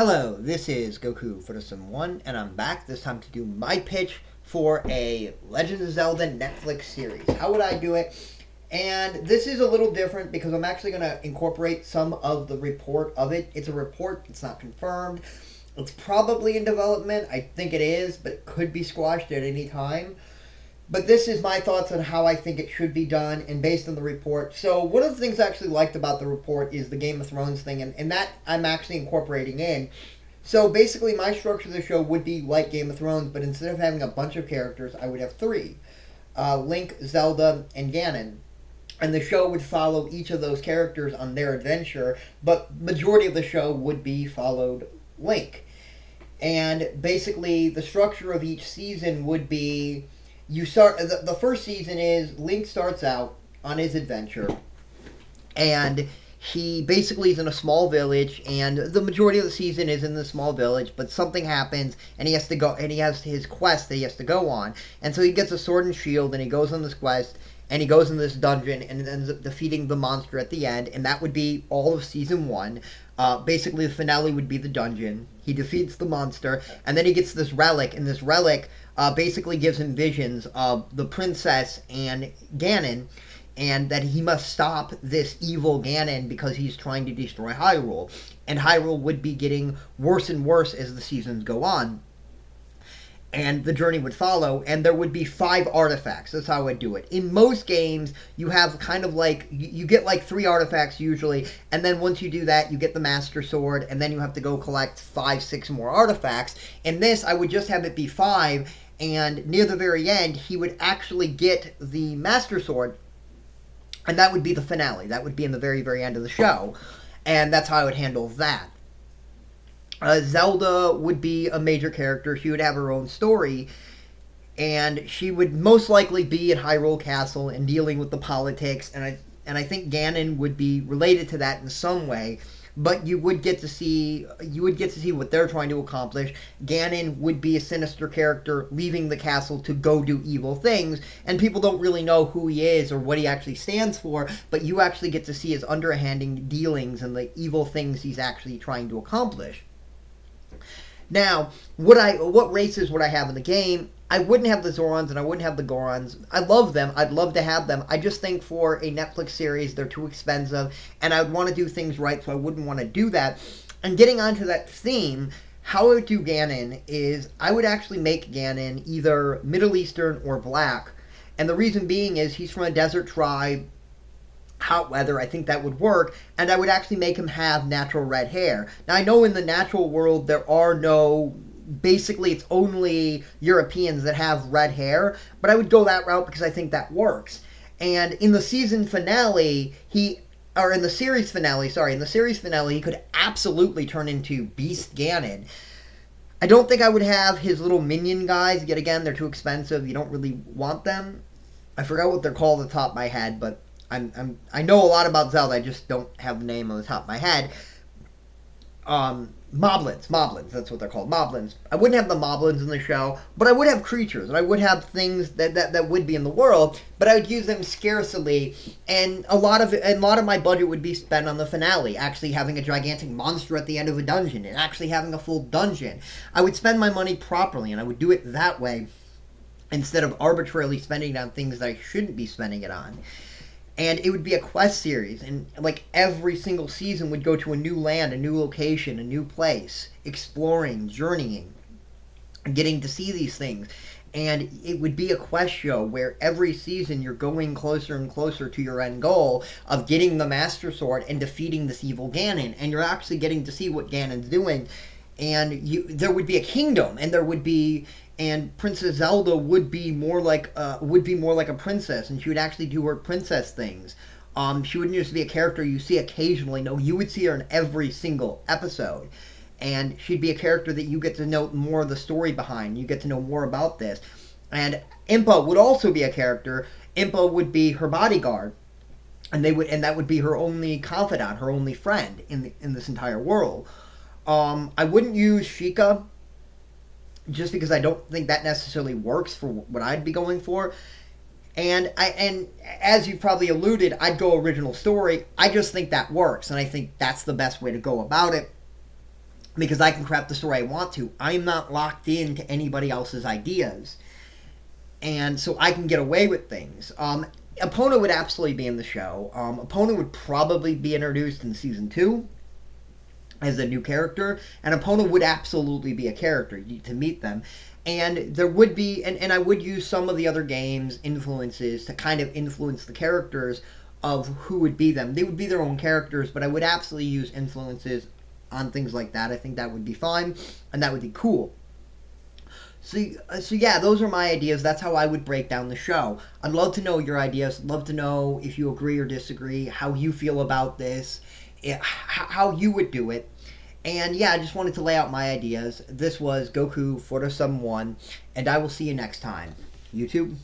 Hello, this is Goku for the 1, and I'm back this time to do my pitch for a Legend of Zelda Netflix series. How would I do it? And this is a little different because I'm actually going to incorporate some of the report of it. It's a report, it's not confirmed. It's probably in development. I think it is, but it could be squashed at any time. But this is my thoughts on how I think it should be done and based on the report. So one of the things I actually liked about the report is the Game of Thrones thing, and that I'm actually incorporating in. So basically my structure of the show would be like Game of Thrones, but instead of having a bunch of characters, I would have three. Link, Zelda, and Ganon. And the show would follow each of those characters on their adventure, but majority of the show would be followed Link. And basically the structure of each season would be... The first season is Link starts out on his adventure, and he basically is in a small village, and the majority of the season is in the small village, but something happens, and he has to go, and he has his quest that he has to go on, and so he gets a sword and shield, and he goes on this quest, and he goes in this dungeon, and ends up defeating the monster at the end, and that would be all of season 1. Basically, the finale would be the dungeon. He defeats the monster, and then he gets this relic, and this relic basically gives him visions of the princess and Ganon, and that he must stop this evil Ganon because he's trying to destroy Hyrule. And Hyrule would be getting worse and worse as the seasons go on. And the journey would follow, and there would be 5 artifacts. That's how I would do it. In most games, you have kind of like, you get like 3 artifacts usually, and then once you do that, you get the Master Sword, and then you have to go collect 5, 6 more artifacts. In this, I would just have it be 5, and near the very end, he would actually get the Master Sword, and that would be the finale. That would be in the very, very end of the show, and that's how I would handle that. Zelda would be a major character. She would have her own story, and she would most likely be at Hyrule Castle and dealing with the politics, and I think Ganon would be related to that in some way. But you would get to see what they're trying to accomplish. Ganon would be a sinister character leaving the castle to go do evil things, and people don't really know who he is or what he actually stands for, but you actually get to see his underhanding dealings and the evil things he's actually trying to accomplish. Now, what races would I have in the game? I wouldn't have the Zorons and I wouldn't have the Gorons. I love them. I'd love to have them. I just think for a Netflix series, they're too expensive, and I'd want to do things right, so I wouldn't want to do that. And getting onto that theme, how I would do Ganon is I would actually make Ganon either Middle Eastern or Black. And the reason being is he's from a desert tribe, hot weather, I think that would work, and I would actually make him have natural red hair. Now, I know in the natural world there are basically it's only Europeans that have red hair, but I would go that route because I think that works. And in the season finale, in the series finale, he could absolutely turn into Beast Ganon. I don't think I would have his little minion guys, yet again, they're too expensive, you don't really want them. I forgot what they're called at the top of my head, but I know a lot about Zelda, I just don't have the name on the top of my head. Moblins, that's what they're called, Moblins. I wouldn't have the Moblins in the show, but I would have creatures, and I would have things that would be in the world, but I would use them scarcely, and a lot of my budget would be spent on the finale, actually having a gigantic monster at the end of a dungeon, and actually having a full dungeon. I would spend my money properly, and I would do it that way, instead of arbitrarily spending it on things that I shouldn't be spending it on. And it would be a quest series, and like every single season would go to a new land, a new location, a new place, exploring, journeying, getting to see these things. And it would be a quest show where every season you're going closer and closer to your end goal of getting the Master Sword and defeating this evil Ganon. And you're actually getting to see what Ganon's doing. And there would be a kingdom, and Princess Zelda would be more like a princess, and she would actually do her princess things. She wouldn't just be a character you see occasionally. No, you would see her in every single episode, and she'd be a character that you get to know more of the story behind. You get to know more about this. And Impa would also be a character. Impa would be her bodyguard, and that would be her only confidant, her only friend in this entire world. I wouldn't use Sheikah, just because I don't think that necessarily works for what I'd be going for. And as you probably alluded, I'd go original story. I just think that works, and I think that's the best way to go about it. because I can craft the story I want to. I'm not locked into anybody else's ideas. And so I can get away with things. Epona would absolutely be in the show. Epona would probably be introduced in season 2 as a new character, and Epona would absolutely be a character to meet them. And there would be, and I would use some of the other games' influences to kind of influence the characters of who would be them. They would be their own characters, but I would absolutely use influences on things like that. I think that would be fun, and that would be cool. So yeah, those are my ideas. That's how I would break down the show. I'd love to know your ideas. Love to know if you agree or disagree, how you feel about this, how you would do it. And yeah, I just wanted to lay out my ideas. This was Goku for the Sum 1, and I will see you next time. YouTube.